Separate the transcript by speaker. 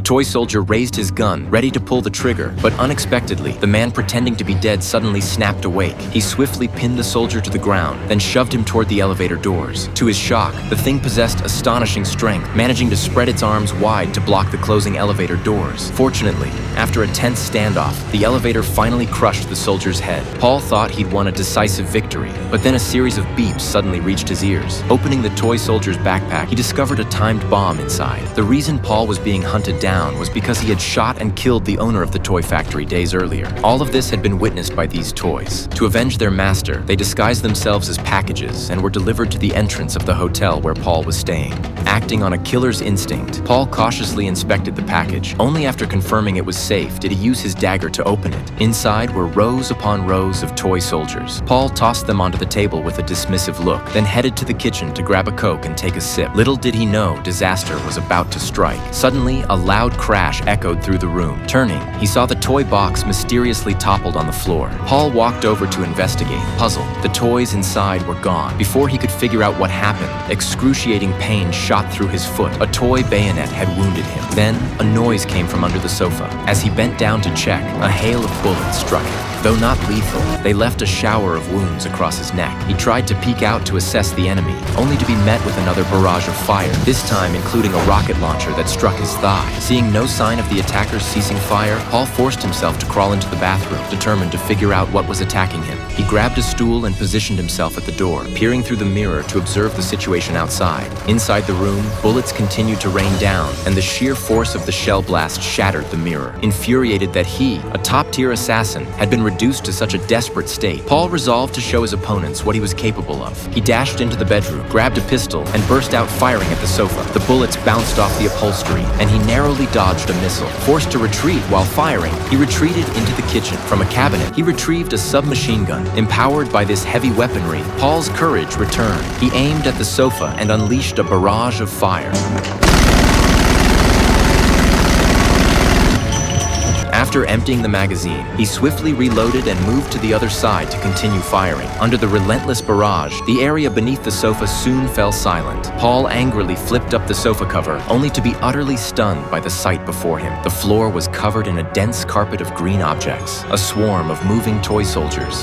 Speaker 1: toy soldier raised his gun, ready to pull the trigger, but unexpectedly, the man pretending to be dead suddenly snapped awake. He swiftly pinned the soldier to the ground, then shoved him toward the elevator doors. To his shock, the thing possessed astonishing strength, managing to spread its arms wide to block the closing elevator doors. Fortunately, after a tense standoff, the elevator finally crushed the soldier's head. Paul thought he'd won a decisive victory, but then a series of beeps suddenly reached his ears. Opening the toy soldier's backpack, he discovered a timed bomb inside. The reason Paul was being hunted down was because he had shot and killed the owner of the toy factory days earlier. All of this had been witnessed by these toys. To avenge their master, they disguised themselves as packages and were delivered to the entrance of the hotel where Paul was staying. Acting on a killer's instinct, Paul cautiously inspected the package. Only after confirming it was safe did he use his dagger to open it. Inside were rows upon rows of toy soldiers. Paul tossed them onto the table with a dismissive look, then headed to the kitchen to grab a Coke and take a sip. Little did he know disaster was about to strike. Suddenly, a loud crash echoed through the room. Turning, he saw the toy box mysteriously toppled on the floor. Paul walked over to investigate. Puzzled, the toys inside were gone. Before he could figure out what happened, excruciating pain shot through his foot. A toy bayonet had wounded him. Then, a noise came from under the sofa. As he bent down to check, a hail of bullets struck him. Though not lethal, they left a shower of wounds across his neck. He tried to peek out to assess the enemy, only to be met with another barrage of fire, this time including a rocket launcher that struck his thigh. Seeing no sign of the attackers ceasing fire, Paul forced himself to crawl into the bathroom, determined to figure out what was attacking him. He grabbed a stool and positioned himself at the door, peering through the mirror to observe the situation outside. Inside the room, bullets continued to rain down, and the sheer force of the shell blast shattered the mirror. Infuriated that he, a top-tier assassin, had been reduced to such a desperate state, Paul resolved to show his opponents what he was capable of. He dashed into the bedroom, grabbed a pistol, and burst out firing at the sofa. The bullets bounced off the upholstery, and he narrowly dodged a missile. Forced to retreat while firing, he retreated into the kitchen. From a cabinet, he retrieved a submachine gun. Empowered by this heavy weaponry, Paul's courage returned. He aimed at the sofa and unleashed a barrage of fire. After emptying the magazine, he swiftly reloaded and moved to the other side to continue firing. Under the relentless barrage, the area beneath the sofa soon fell silent. Paul angrily flipped up the sofa cover, only to be utterly stunned by the sight before him. The floor was covered in a dense carpet of green objects, a swarm of moving toy soldiers.